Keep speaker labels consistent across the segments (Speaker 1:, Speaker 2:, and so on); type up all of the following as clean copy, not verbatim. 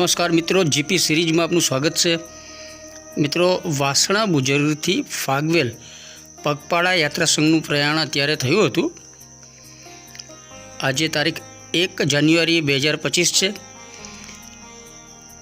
Speaker 1: नमस्कार मित्रों, GP series में आपનું स्वागत है। मित्रों, वासणा बुजुर्ग थी फागवेल पगपाळा यात्रा संघનું પ્રયાણ અત્યારે થયું હતું। આજે તારીખ 1 જાન્યુઆરી 2025 છે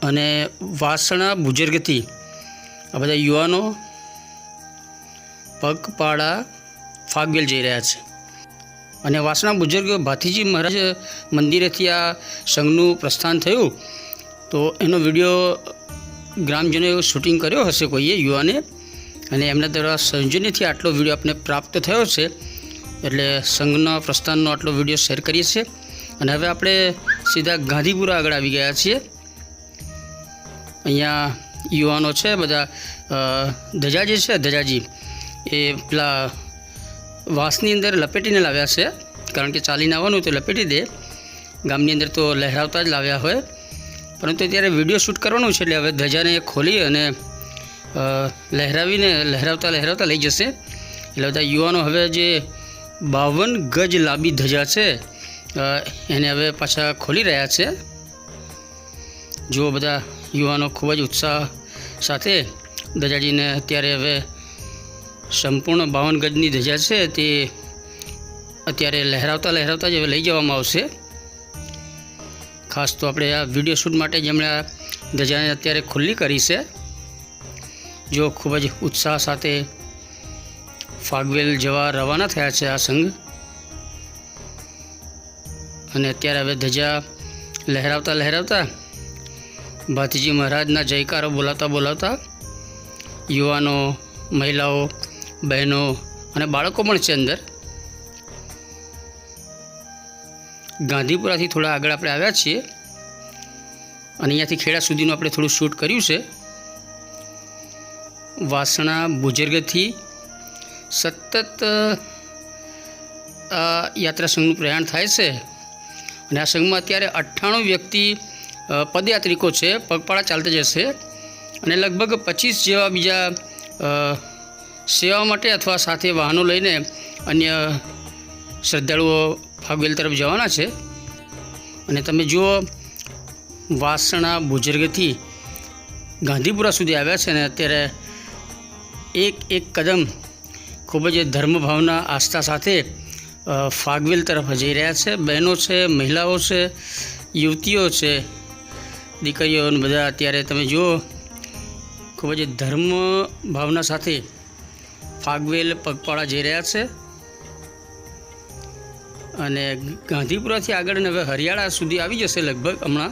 Speaker 1: અને વાસણા બુજુર્ગથી આ બધા યુવાનો પગપાળા ફાગવેલ જઈ રહ્યા છે અને વાસણા બુજુર્ગ ભાથીજી મહારાજ મંદિરેથી આ સંઘનું પ્રસ્થાન થયું तो एनो वीडियो ग्रामजनों शूटिंग कर्यो हशे कोईए युवाने अने एमना द्वारा सौजन्यथी आटलो वीडियो आपने प्राप्त थयो छे एटले संघना प्रस्थाननो आटलो वीडियो शेर करीए छे। अने हवे आपणे सीधा गांधीपुरा आगळ आवी गया छीए। अहींया युवानो छे बधा धजा जे छे धजाजी ए पेला वासनी अंदर लपेटीने लाव्या छे, कारण के चालीने आववानुं तो लपेटी दे, गामनी अंदर तो लहरावता ज लाव्या होय, परंतु त्यारे विडियो शूट करवानुं छे એટલે હવે ધજાને ખોલી અને લહેરાવતા લઈ જશે। એટલે બધા યુવાનો હવે જે 52 ગજ લાંબી ધજા છે એને હવે પાછા ખોલી રહ્યા છે। જો બધા યુવાનો ખૂબ જ ઉત્સાહ સાથે ધજાજીને અત્યારે હવે સંપૂર્ણ 52 ગજની ધજા છે તે અત્યારે લહેરાવતા જ હવે લઈ જવામાં આવશે। खास तो આપણે આ વિડિયો શૂટ માટે જેમણે આ ધજાને અત્યારે ખુલ્લી કરી છે, જો ખૂબ જ ઉત્સાહ સાથે ફાગવેલ જવા રવાના થયા છે આ સંઘ। અને અત્યારે હવે ધજા લહેરાવતા ભાથીજી મહારાજના જયકારો બોલાવતા યુવાનો, મહિલાઓ, બહેનો અને બાળકો પણ છે અંદર। गांधीपुरा थी थोड़ा आगळ आपणे आव्या छीए अने अहींयाथी खेड़ा सुधीनुं आपणे थोडुं शूट कर्युं छे। वासणा बुजुर्गथी सतत यात्रा संघनुं प्रयाण थाय छे अने आ संघमां अत्यारे 98 व्यक्ति पदयात्रिको छे, पगपाळा चालता जशे अने लगभग 25 जेवा बीजा सेवा माटे अथवा साथे वाहनो लईने अन्य श्रद्धाळुओ फागवेल तरफ जवाना है। अने तमे जुओ वासणा बुजुर्गथी गांधीपुरा सुधी आव्या छे ने अत्यारे एक कदम खूब ज धर्मभावना आस्था साथे फागवेल तरफ जई रह्या छे। बहनों छे, महिलाओं छे, युवतीओ छे, दीकरीओ बधा अत्यारे तमे जुओ खूब ज धर्म भावना साथे फागवेल पगपाळा जई रह्या छे। अने गांधीपुराथी आगळ ने हवे हरियाळा सुधी आवी जशे लगभग हमणां।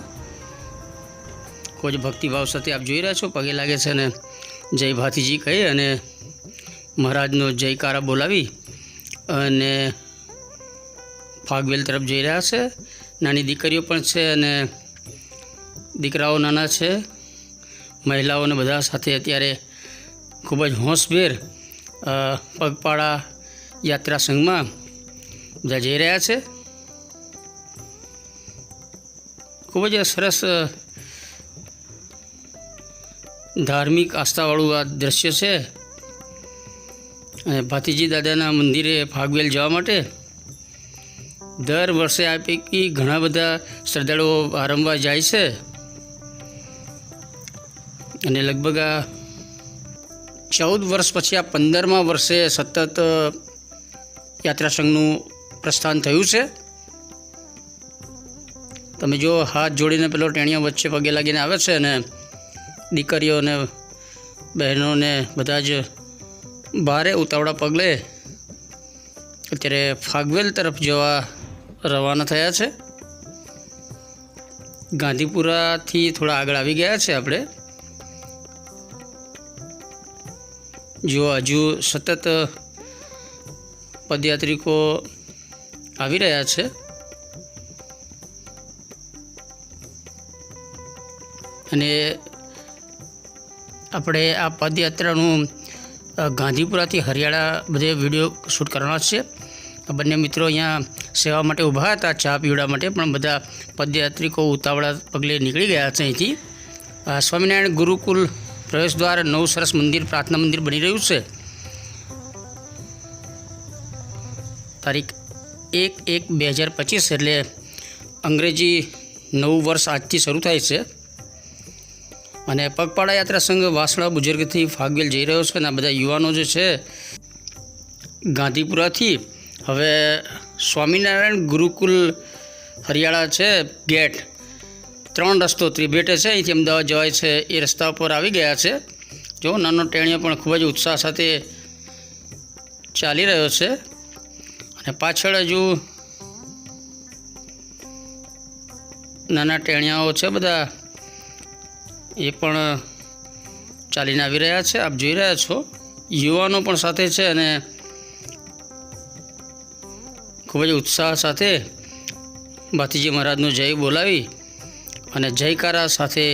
Speaker 1: कोई भक्तिभाव साथे आप जोई रह्या छो, पगे लागे छे ने जय भाथीजी कही अने महाराजनो जयकारा बोलावी अने फागवेल तरफ जई रह्या छे। नानी दीकरीओ पण छे अने दीकराओ नाना छे, महिलाओ ने बधा साथे अत्यारे खूब ज होशभेर पगपाळा यात्रा संघमां બધા જઈ રહ્યા છે। ખૂબ જ સરસ ધાર્મિક આસ્થાવાળું આ દ્રશ્ય છે અને ભાથીજી દાદાના મંદિરે ફાગવેલ જવા માટે દર વર્ષે આ પૈકી ઘણા બધા શ્રદ્ધાળુઓ વારંવાર જાય છે અને લગભગ આ 14 વર્ષ પછી આ 15મા વર્ષે સતત यात्रा संघનું प्रस्थान थयुं छे। तमे जो हाथ जोड़ीने पेलो टेणिया वच्चे पगे लागीने आवे छे ने दीकरीओ ने बहनों ने बधा ज भारे उतावड़ा पगले अत्यारे फागवेल तरफ जवा रवाना थया छे। गांधीपुरा थी थोड़ा आगळ आवी गया छे आपणे। जो हजू सतत पदयात्रिको आवी रह्या छे अने आपणे आ पदयात्रानुं गांधीपुराथी हरियाळा बधे विडियो शूट करवाना छे। बंने मित्रों अहींया सेवा माटे ऊभा हता चा पीवड़ा माटे, पण बधा पदयात्रिको उतावळा पगले निकળી ગયા છે અહીંથી। स्वामीनारायण गुरुकुल प्रवेशद्वार नवुं सरस मंदिर, प्रार्थना मंदिर बनी रह्युं छे। तारीख 1/1/2025 एटले अंग्रेजी नवुं वर्ष आजथी शरू थाय छे। અને પગપાળા યાત્રા સંઘ વાસણા બુજુર્ગથી ફાગવેલ જઈ રહ્યો છે અને આ બધા યુવાનો જે છે ગાંધીપુરાથી હવે સ્વામિનારાયણ ગુરુકુલ હરિયાળા છે ગેટ 3 રસ્તો ત્રિભેટે છે, અહીંથી અમદાવાદ જવાય છે એ રસ્તા ઉપર આવી ગયા છે. જો નાનો ટેણીઓ પણ ખૂબ જ ઉત્સાહ સાથે ચાલી રહ્યો છે અને પાછળ હજુ નાના ટેણિયાઓ છે બધા, એ પણ ચાલીને આવી રહ્યા છે. આપ જોઈ રહ્યા છો યુવાનો પણ સાથે છે અને ખૂબ જ ઉત્સાહ સાથે ભાતીજી મહારાજનો જય બોલાવી અને જયકારા સાથે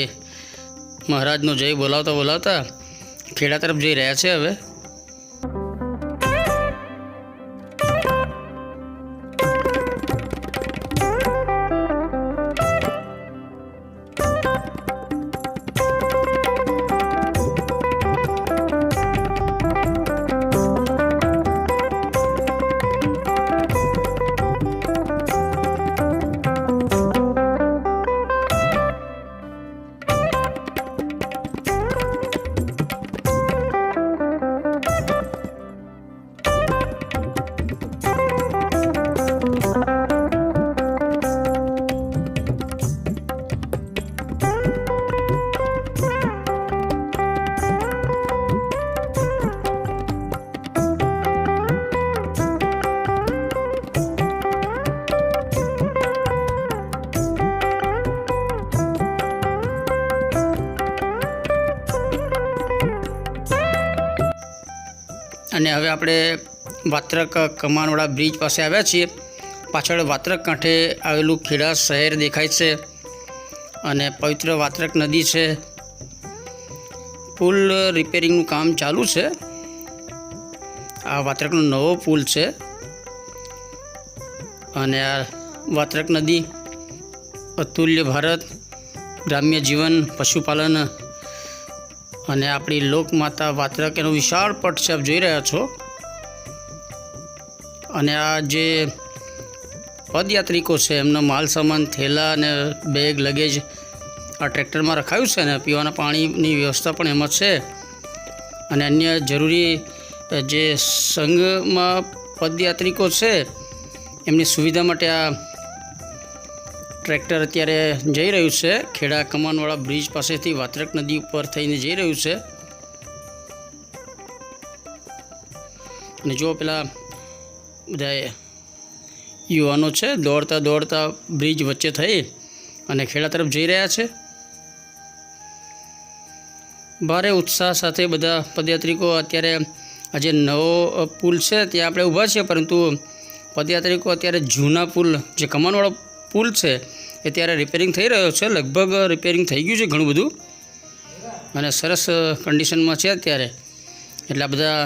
Speaker 1: મહારાજનો જય બોલાવતા બોલાવતા ખેડા તરફ જઈ રહ્યા છે. હવે અને હવે આપણે વાત્રક કમાનવાળા બ્રિજ પાસે આવ્યા છીએ. પાછળ વાત્રક કાંઠે આવેલું ખેડા શહેર દેખાય છે અને પવિત્ર વાત્રક નદી છે. પુલ રિપેરિંગનું કામ ચાલુ છે. આ વાત્રકનો નવો પુલ છે અને આ વાત્રક નદી અતુલ્ય ભારત, ગ્રામ્ય જીવન, પશુપાલન અને આપણી લોકમાતા વાત્રક એનો વિશાળ પટ છે, આપ જોઈ રહ્યા છો. અને આ જે પદયાત્રિકો છે એમનો માલ સામાન, થેલા અને બેગ, લગેજ આ ટ્રેક્ટરમાં રખાયું છે અને પીવાના પાણીની વ્યવસ્થા પણ એમાં છે. અને અન્ય જરૂરી જે સંઘમાં પદયાત્રિકો છે એમની સુવિધા માટે આ ટ્રેક્ટર અત્યારે જઈ રહ્યું છે. ખેડા કમાનવાળા બ્રિજ પાસેથી વાત્રક નદી ઉપર થઈને જઈ રહ્યું છે. અને જો પેલા બધા યુવાનો છે દોડતા દોડતા બ્રિજ વચ્ચે થઈ અને ખેડા તરફ જઈ રહ્યા છે. ભારે ઉત્સાહ સાથે બધા પદયાત્રિકો અત્યારે આ જે નવો પુલ છે ત્યાં આપણે ઊભા છીએ, પરંતુ પદયાત્રિકો અત્યારે જૂના પુલ જે કમાનવાળો પુલ છે એ ત્યારે રિપેરિંગ થઈ રહ્યો છે. લગભગ રિપેરિંગ થઈ ગયું છે ઘણું બધું અને સરસ કન્ડિશનમાં છે અત્યારે. એટલે આ બધા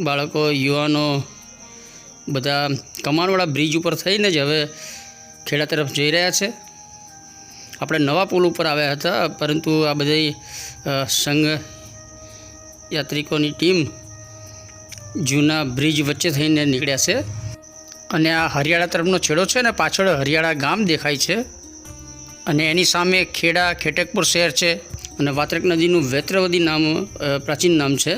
Speaker 1: બાળકો, યુવાનો બધા કમાનવાળા બ્રિજ ઉપર થઈને જ હવે ખેડા તરફ જઈ રહ્યા છે. આપણે નવા પુલ ઉપર આવ્યા હતા, પરંતુ આ બધી સંઘ યાત્રિકોની ટીમ જૂના બ્રિજ વચ્ચે થઈને નીકળ્યા છે. અને આ હરિયાળા તરફનો છેડો છે ને પાછળ હરિયાળા ગામ દેખાય છે અને એની સામે ખેડા ખેટકપુર શહેર છે અને વાત્રક નદીનું વેત્રવદી નામ પ્રાચીન નામ છે.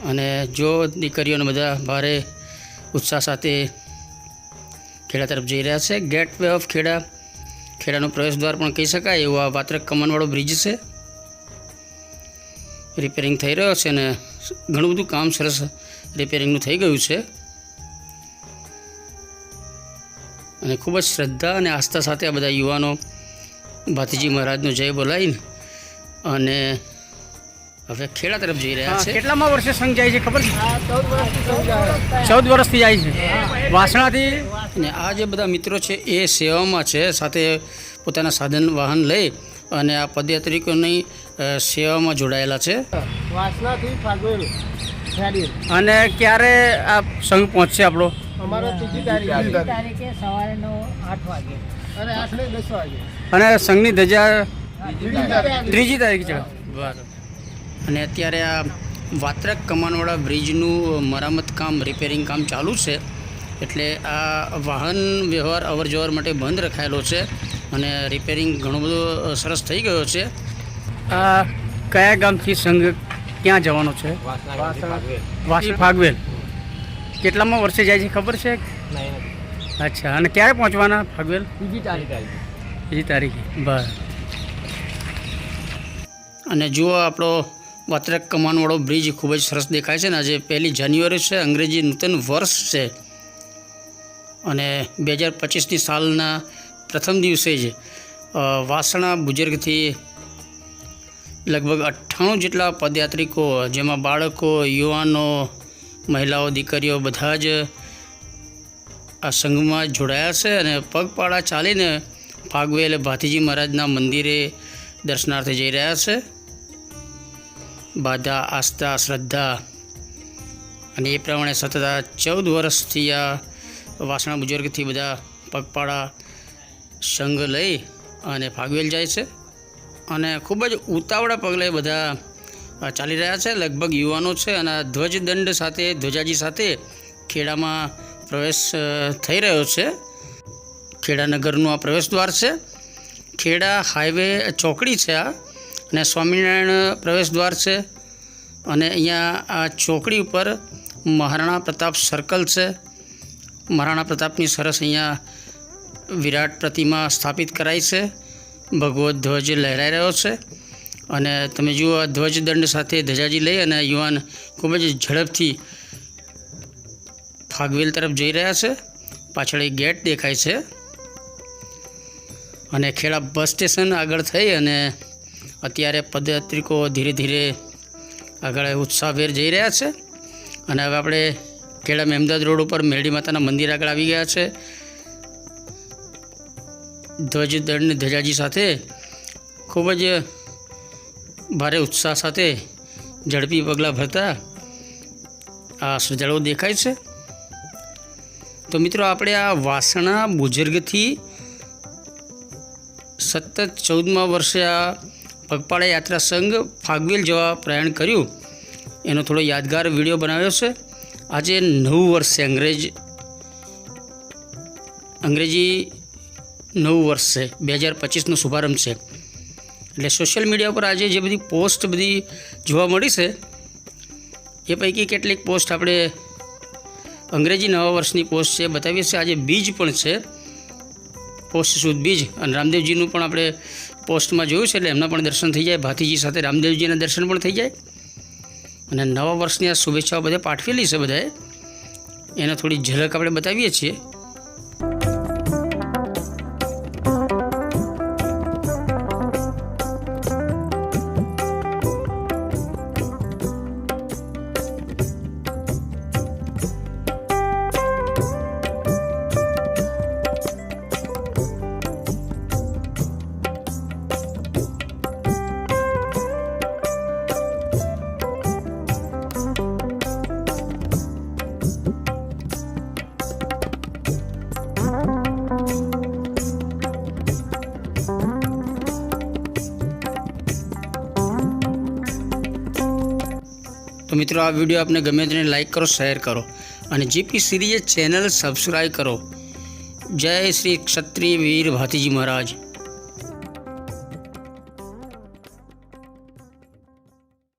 Speaker 1: અને જો દીકરીઓને બધા ભારે ઉત્સાહ સાથે ખેડા તરફ જઈ રહ્યા છે. ગેટ વે ઓફ ખેડા, ખેડાનો પ્રવેશદ્વાર પણ કહી શકાય એવો આ વાત્રક કમાનવાળો બ્રિજ છે. રિપેરિંગ થઈ રહ્યો છે અને ઘણું બધું કામ સરસ રિપેરિંગનું થઈ ગયું છે. અને ખૂબ જ શ્રદ્ધા અને આસ્થા સાથે આ બધા યુવાનો ભાતીજી મહારાજનો જય બોલાવીને અને હવે ખેડા તરફ જઈ રહ્યા છે. કેટલામાં વર્ષે સંઘ જાય છે ખબર છે? 14 વર્ષથી જાય છે વાસણાથી. અને આ જે બધા મિત્રો છે એ સેવામાં છે, સાથે પોતાના સાધન વાહન લઈ અને આ પદયાત્રિકોની સેવામાં જોડાયેલા છે.
Speaker 2: વાસણાથી ફાગવેલ.
Speaker 1: અને ક્યારે આ સંઘ પહોંચશે આપણો?
Speaker 2: અમારા 3જી તારીખે સવારે 8 વાગે અને 8 ને 10 વાગે.
Speaker 1: અને સંઘની ધજા 3જી તારીખે છે. બરાબર. અને અત્યારે આ વાત્રક કમાનવાળા બ્રિજનું મરામત કામ, રિપેરિંગ કામ ચાલુ છે, એટલે આ વાહન વ્યવહાર અવર જવર માટે બંધ રખાયેલો છે. અને રિપેરિંગ ઘણું બધું સરસ થઈ ગયો છે. આ કયા ગામથી સંઘ ક્યાં જવાનો છે? વાસી ફાગવેલ. કેટલામાં વર્ષે જાય છે ખબર છે? અચ્છા, અને ક્યારે પહોંચવાના ફાગવેલ? બીજી તારીખે. બરાબર. અને જુઓ આપણો વાત્રક કમાનવાળો બ્રિજ ખૂબ જ સરસ દેખાય છે ને. આજે 1 જાન્યુઆરી છે, અંગ્રેજી નૂતન વર્ષ છે, અને 2025ની સાલના પ્રથમ દિવસે જ વાસણા બુજુર્ગથી લગભગ 98 જેટલા પદયાત્રિકો, જેમાં બાળકો, યુવાનો, મહિલાઓ, દીકરીઓ બધા જ આ સંઘમાં જોડાયા છે અને પગપાળા ચાલીને ફાગવેલ ભાથીજી મહારાજના મંદિરે દર્શનાર્થે જઈ રહ્યા છે. બાધા, આસ્થા, શ્રદ્ધા અને એ પ્રમાણે સતત 14 વર્ષથી આ વાસણા બુજુર્ગથી બધા પગપાળા સંઘ લઈ અને ફાગવેલ જાય છે. અને ખૂબ જ ઉતાવળા પગલે બધા ચાલી રહ્યા છે. લગભગ યુવાનો છે અને ધ્વજદંડ સાથે, ધ્વજાજી સાથે ખેડામાં પ્રવેશ થઈ રહ્યો છે. ખેડા નગરનું આ પ્રવેશ દ્વાર છે. ખેડા હાઈવે ચોકડી છે આ, અને સ્વામિનારાયણ પ્રવેશ દ્વાર છે. અને અહીંયા આ ચોકડી ઉપર મહારાણા પ્રતાપ સર્કલ છે. મહારાણા પ્રતાપની સરસ અહીંયા વિરાટ પ્રતિમા સ્થાપિત કરાઈ છે. ભગવો ધ્વજ લહેરાઈ રહ્યો છે, અને તમે જુઓ ધ્વજદંડ સાથે ધજાજી લઈ અને યુવાન ખૂબ જ ઝડપથી ફાગવેલ તરફ જઈ રહ્યા છે. પાછળ એક ગેટ દેખાય છે, અને ખેડા બસ સ્ટેશન આગળ થઈ અને અત્યારે પદયાત્રિકો ધીરે ધીરે આગળ ઉત્સાહભેર જઈ રહ્યા છે. અને હવે આપણે ખેડા મહેમદાદ રોડ ઉપર મેરડી માતાના મંદિર આગળ આવી ગયા છે. ધ્વજદંડ ધજાજી સાથે ખૂબ જ ભારે ઉત્સાહ સાથે ઝડપી પગલાં ભરતા આ શ્રદ્ધાળુઓ દેખાય છે. તો મિત્રો, આપણે આ વાસણા બુજુર્ગથી સતત 14મા વર્ષે આ પગપાળા યાત્રા સંઘ ફાગવેલ જવા પ્રયાણ કર્યું, એનો થોડો યાદગાર વિડીયો બનાવ્યો છે. આજે નવું વર્ષ છે, અંગ્રેજી નવું વર્ષ છે, 2025નો શુભારંભ છે. એટલે સોશિયલ મીડિયા પર આજે જે બધી પોસ્ટ બધી જોવા મળી છે, એ પૈકી કેટલીક પોસ્ટ આપણે અંગ્રેજી નવા વર્ષની પોસ્ટ છે બતાવીએ છીએ. આજે બીજ પણ છે, પોસ્ટ સુદ બીજ, અને રામદેવજીનું પણ આપણે પોસ્ટમાં જોયું છે, એટલે એમના પણ દર્શન થઈ જાય. ભાથીજી સાથે રામદેવજીના દર્શન પણ થઈ જાય. અને નવા વર્ષની આ શુભેચ્છાઓ બધે પાઠવેલી છે બધાએ, એને થોડી ઝલક આપણે બતાવીએ છીએ. તો મિત્રો, આ વિડીયો આપને ગમે તેને લાઈક કરો, શેર કરો, અને જીપી સિરીઝ ચેનલ સબસ્ક્રાઈબ કરો. જય શ્રી ક્ષત્રિય વીર ભાથીજી મહારાજ.